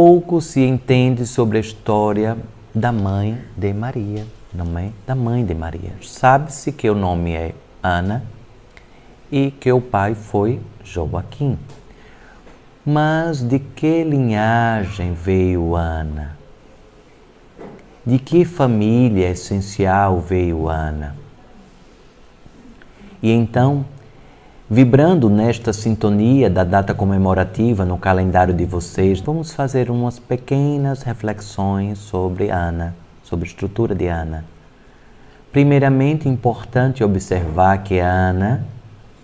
Pouco se entende sobre a história da mãe de Maria, não é? Da mãe de Maria. Sabe-se que o nome é Ana e que o pai foi Joaquim. Mas de que linhagem veio Ana? De que família essencial veio Ana? E então, vibrando nesta sintonia da data comemorativa no calendário de vocês, vamos fazer umas pequenas reflexões sobre Ana, sobre a estrutura de Ana. Primeiramente, é importante observar que Ana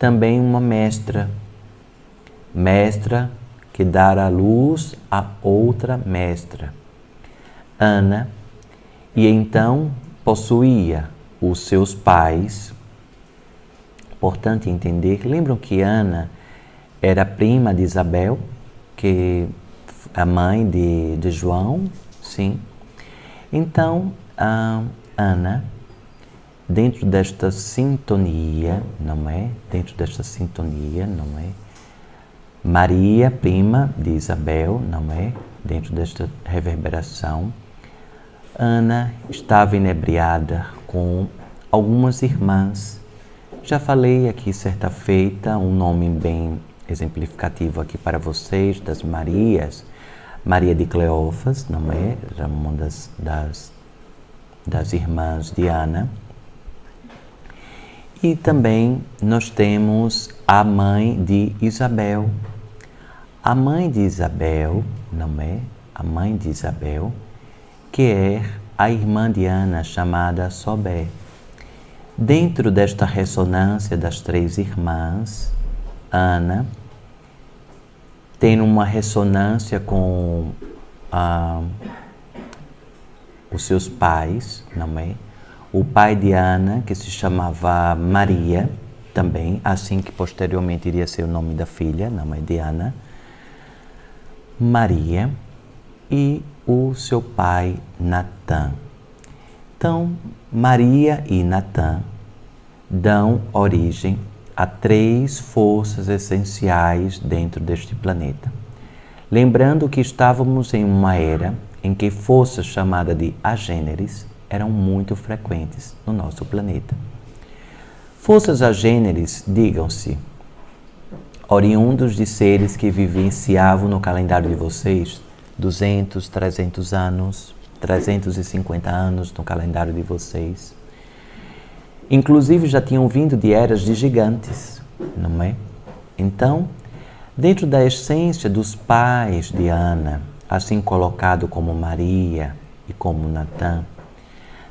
também é uma mestra que dará luz a outra mestra. Ana, e então possuía os seus pais. Importante entender, lembram que Ana era prima de Isabel, que a mãe de João, sim. Então, Ana, dentro desta sintonia, não é? Maria, prima de Isabel, não é? Dentro desta reverberação, Ana estava inebriada com algumas irmãs. Já falei aqui certa feita um nome bem exemplificativo aqui para vocês, das Marias. Maria de Cleófas, não é? Era uma das irmãs de Ana. E também nós temos a mãe de Isabel. A mãe de Isabel, não é? A mãe de Isabel, que é a irmã de Ana, chamada Sobé. Dentro desta ressonância das três irmãs, Ana tem uma ressonância com os seus pais, não é? O pai de Ana, que se chamava Maria, também, assim que posteriormente iria ser o nome da filha, não é? De Ana, Maria, e o seu pai, Natã. Então, Maria e Natã dão origem a três forças essenciais dentro deste planeta. Lembrando que estávamos em uma era em que forças chamadas de agêneres eram muito frequentes no nosso planeta. Forças agêneres, digam-se, oriundos de seres que vivenciavam no calendário de vocês 200, 300 anos, 350 anos no calendário de vocês. Inclusive já tinham vindo de eras de gigantes, não é? Então, dentro da essência dos pais de Ana, assim colocado como Maria e como Natã,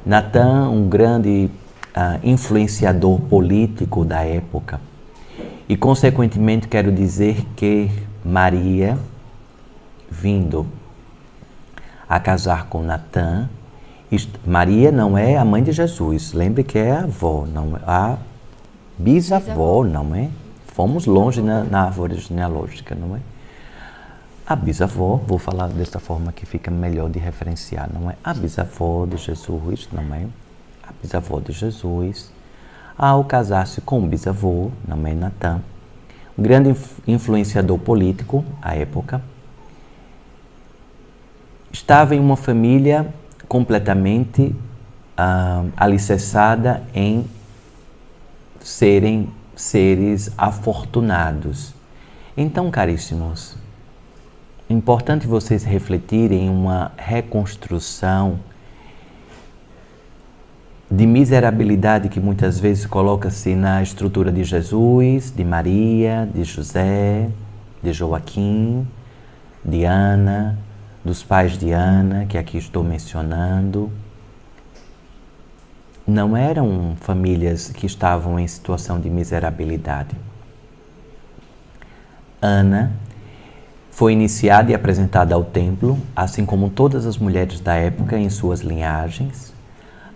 Natã, um grande influenciador político da época, e consequentemente quero dizer que Maria, vindo a casar com Natã, Maria não é a mãe de Jesus, lembre que é a avó, não é a bisavó, não é? Fomos longe na árvore genealógica, não é? A bisavó, vou falar desta forma que fica melhor de referenciar, não é? A bisavó de Jesus, não é? A bisavó de Jesus, ao casar-se com o bisavô, não é? Natã, um grande influenciador político à época, estava em uma família completamente alicerçada em serem seres afortunados. Então, caríssimos, é importante vocês refletirem em uma reconstrução de miserabilidade que muitas vezes coloca-se na estrutura de Jesus, de Maria, de José, de Joaquim, de Ana, dos pais de Ana, que aqui estou mencionando. Não eram famílias que estavam em situação de miserabilidade. Ana foi iniciada e apresentada ao templo, assim como todas as mulheres da época em suas linhagens.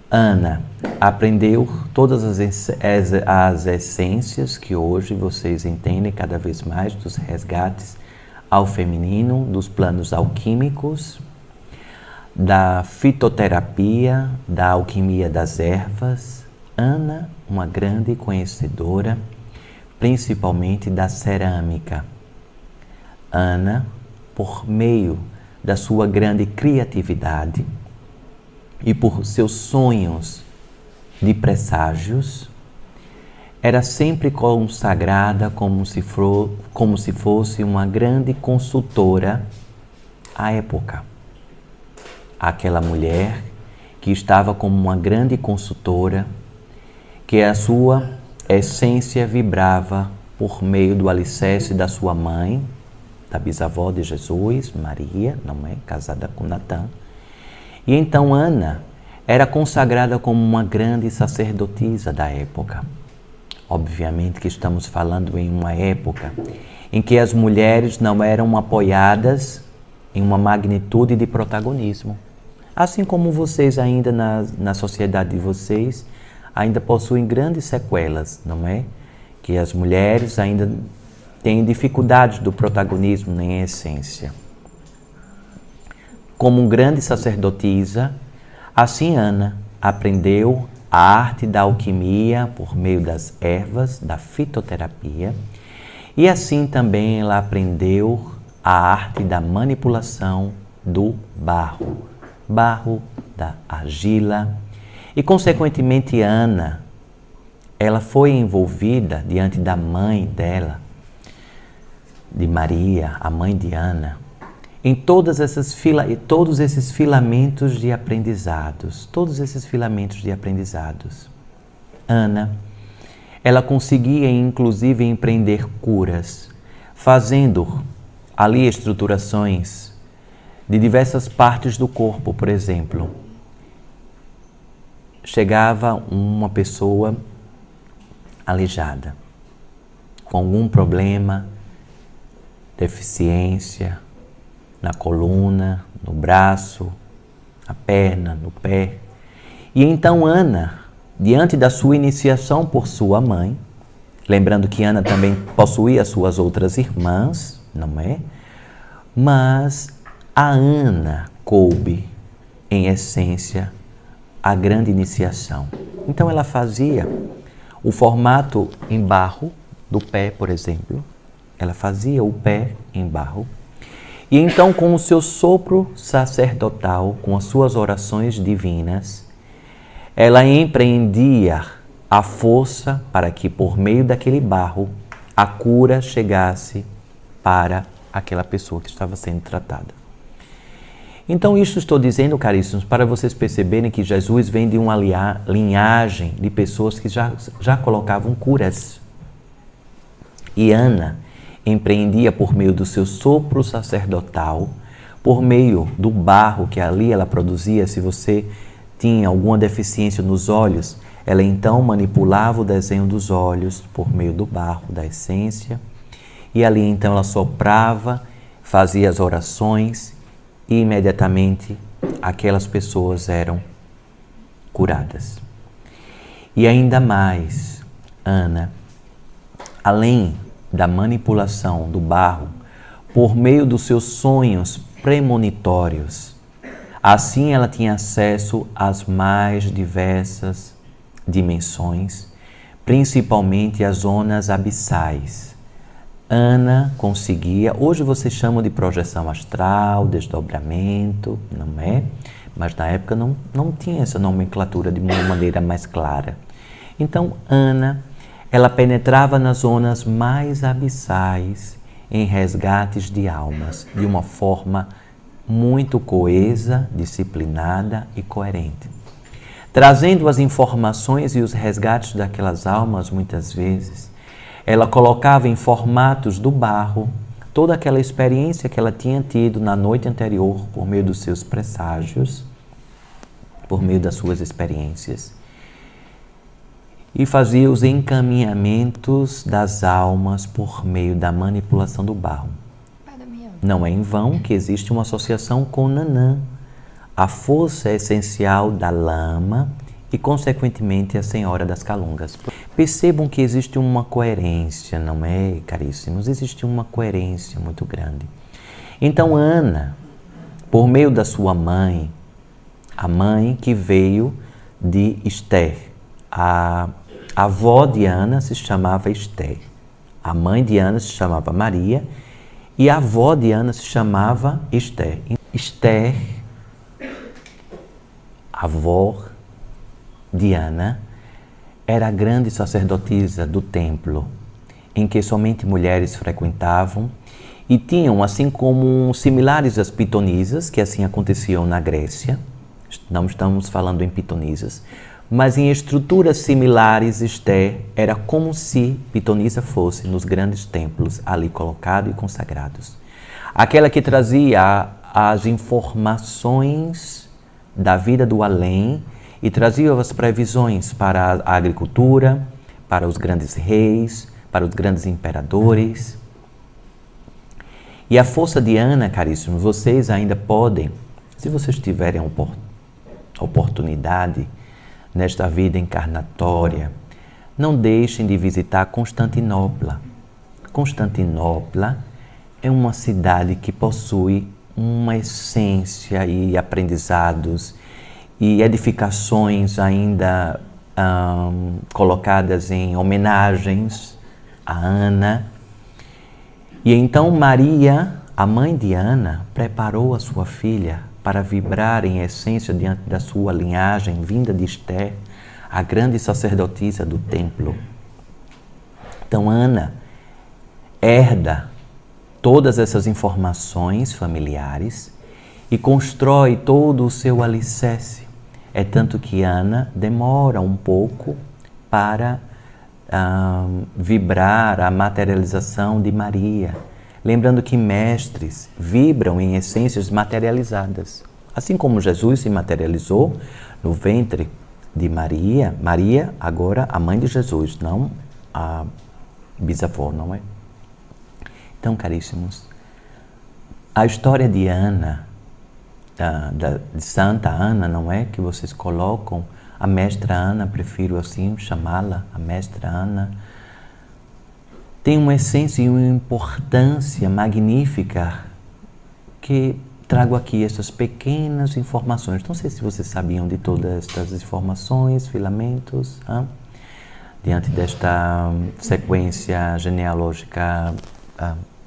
Ana aprendeu todas as essências que hoje vocês entendem cada vez mais dos resgates ao feminino, dos planos alquímicos, da fitoterapia, da alquimia das ervas. Ana, uma grande conhecedora, principalmente da cerâmica. Ana, por meio da sua grande criatividade e por seus sonhos de presságios, era sempre consagrada como se fosse uma grande consultora à época. Aquela mulher que estava como uma grande consultora, que a sua essência vibrava por meio do alicerce da sua mãe, da bisavó de Jesus, Maria, não é? Casada com Natan. E então Ana era consagrada como uma grande sacerdotisa da época. Obviamente que estamos falando em uma época em que as mulheres não eram apoiadas em uma magnitude de protagonismo. Assim como vocês ainda na sociedade de vocês, ainda possuem grandes sequelas, não é? Que as mulheres ainda têm dificuldades do protagonismo em essência. Como uma grande sacerdotisa, assim Ana aprendeu a arte da alquimia por meio das ervas, da fitoterapia, e assim também ela aprendeu a arte da manipulação do barro, da argila, e consequentemente Ana, ela foi envolvida diante da mãe dela, de Maria, a mãe de Ana, em todos esses filamentos de aprendizados, Ana, ela conseguia inclusive empreender curas, fazendo ali estruturações de diversas partes do corpo. Por exemplo, chegava uma pessoa aleijada, com algum problema, deficiência, na coluna, no braço, na perna, no pé. E então Ana, diante da sua iniciação por sua mãe, lembrando que Ana também possuía suas outras irmãs, não é? Mas a Ana coube, em essência, a grande iniciação. Então ela fazia o formato em barro do pé, por exemplo. Ela fazia o pé em barro. E então, com o seu sopro sacerdotal, com as suas orações divinas, ela empreendia a força para que, por meio daquele barro, a cura chegasse para aquela pessoa que estava sendo tratada. Então, isso estou dizendo, caríssimos, para vocês perceberem que Jesus vem de uma linhagem de pessoas que já colocavam curas. E Ana empreendia por meio do seu sopro sacerdotal, por meio do barro que ali ela produzia. Se você tinha alguma deficiência nos olhos, ela então manipulava o desenho dos olhos por meio do barro, da essência, e ali então ela soprava, fazia as orações e imediatamente aquelas pessoas eram curadas. E ainda mais, Ana, além da manipulação do barro, por meio dos seus sonhos premonitórios, assim ela tinha acesso às mais diversas dimensões, principalmente às zonas abissais. Ana conseguia, hoje vocês chamam de projeção astral, desdobramento, não é? Mas na época não tinha essa nomenclatura de uma maneira mais clara. Então, Ana, ela penetrava nas zonas mais abissais em resgates de almas, de uma forma muito coesa, disciplinada e coerente. Trazendo as informações e os resgates daquelas almas, muitas vezes, ela colocava em formatos do barro toda aquela experiência que ela tinha tido na noite anterior, por meio dos seus presságios, por meio das suas experiências. E fazia os encaminhamentos das almas por meio da manipulação do barro. Não é em vão que existe uma associação com Nanã, a força essencial da lama e, consequentemente, a Senhora das Calungas. Percebam que existe uma coerência, não é, caríssimos? Existe uma coerência muito grande. Então, Ana, por meio da sua mãe, a mãe que veio de Esther, a avó de Ana se chamava Esther, a mãe de Ana se chamava Maria e a avó de Ana se chamava Esther. Esther, avó de Ana, era a grande sacerdotisa do templo, em que somente mulheres frequentavam e tinham, assim como similares às pitonisas, que assim aconteciam na Grécia, não estamos falando em pitonisas, mas em estruturas similares, Esther era como se pitonisa fosse nos grandes templos ali colocados e consagrados. Aquela que trazia as informações da vida do além e trazia as previsões para a agricultura, para os grandes reis, para os grandes imperadores. E a força de Ana, caríssimos, vocês ainda podem, se vocês tiverem oportunidade nesta vida encarnatória, não deixem de visitar Constantinopla. Constantinopla é uma cidade que possui uma essência e aprendizados e edificações ainda colocadas em homenagens a Ana. E então Maria, a mãe de Ana, preparou a sua filha para vibrar em essência diante da sua linhagem vinda de Esther, a grande sacerdotisa do templo. Então Ana herda todas essas informações familiares e constrói todo o seu alicerce. É tanto que Ana demora um pouco para vibrar a materialização de Maria. Lembrando que mestres vibram em essências materializadas. Assim como Jesus se materializou no ventre de Maria, Maria agora a mãe de Jesus, não a bisavó, não é? Então, caríssimos, a história de Ana, de Santa Ana, não é? Que vocês colocam, a mestra Ana, prefiro assim chamá-la, a mestra Ana, tem uma essência e uma importância magnífica que trago aqui essas pequenas informações. Não sei se vocês sabiam de todas estas informações, filamentos, diante desta sequência genealógica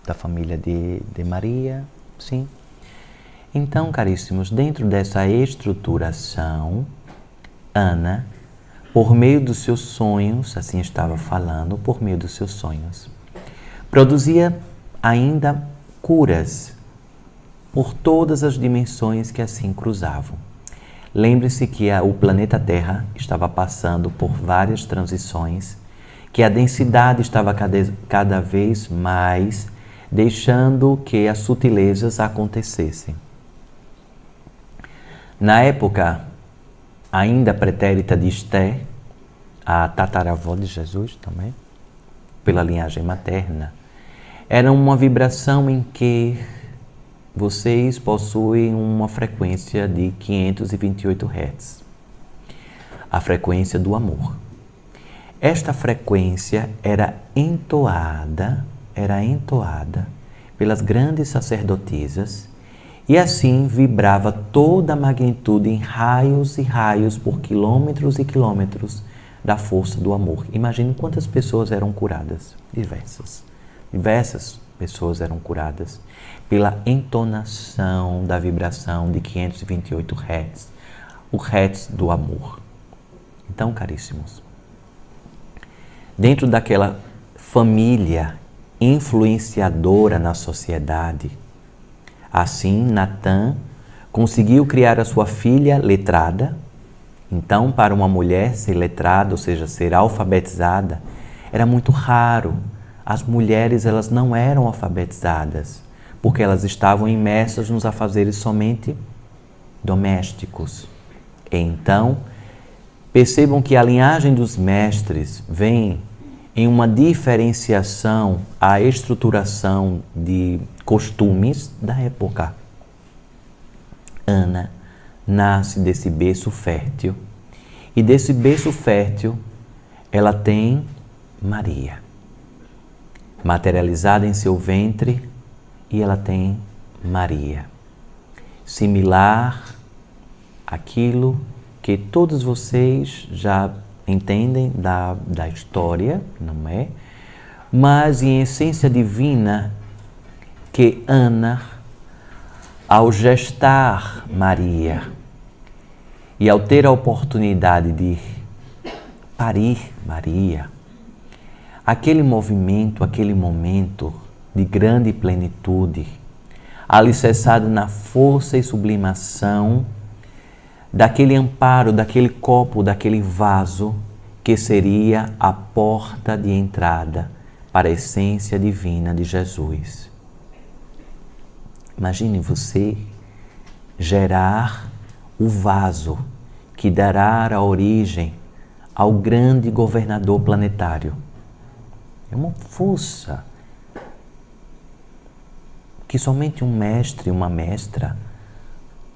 da família de Maria, sim. Então, caríssimos, dentro dessa estruturação, Ana, por meio dos seus sonhos, assim estava falando, por meio dos seus sonhos, produzia ainda curas por todas as dimensões que assim cruzavam. Lembre-se que o planeta Terra estava passando por várias transições, que a densidade estava cada vez mais deixando que as sutilezas acontecessem. Na época ainda pretérita de Esther, a tataravó de Jesus também, pela linhagem materna, era uma vibração em que vocês possuem uma frequência de 528 Hz, a frequência do amor. Esta frequência era entoada pelas grandes sacerdotisas e assim vibrava toda a magnitude em raios e raios por quilômetros e quilômetros da força do amor. Imagine quantas pessoas eram curadas, diversas pessoas eram curadas pela entonação da vibração de 528 Hz, o Hz do amor. Então, caríssimos, dentro daquela família influenciadora na sociedade, assim Natan conseguiu criar a sua filha letrada. Então, para uma mulher ser letrada, ou seja, ser alfabetizada, era muito raro. As mulheres, elas não eram alfabetizadas, porque elas estavam imersas nos afazeres somente domésticos. Então, percebam que a linhagem dos mestres vem em uma diferenciação à estruturação de costumes da época. Ana nasce desse berço fértil e desse berço fértil ela tem Maria materializada em seu ventre e ela tem Maria, similar àquilo que todos vocês já entendem da história, não é? Mas em essência divina que Ana ao gestar Maria e ao ter a oportunidade de parir Maria, aquele movimento, aquele momento de grande plenitude, alicerçado na força e sublimação daquele amparo, daquele copo, daquele vaso que seria a porta de entrada para a essência divina de Jesus. Imagine você gerar o vaso que dará a origem ao grande governador planetário. É uma força que somente um mestre, uma mestra,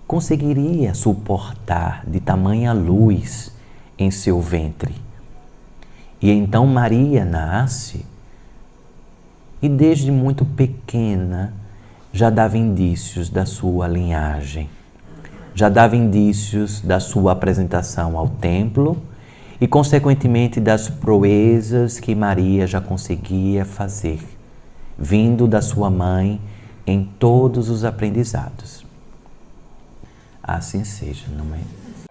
conseguiria suportar de tamanha luz em seu ventre. E então Maria nasce e desde muito pequena já dava indícios da sua linhagem, já dava indícios da sua apresentação ao templo e, consequentemente, das proezas que Maria já conseguia fazer, vindo da sua mãe em todos os aprendizados. Assim seja, não é?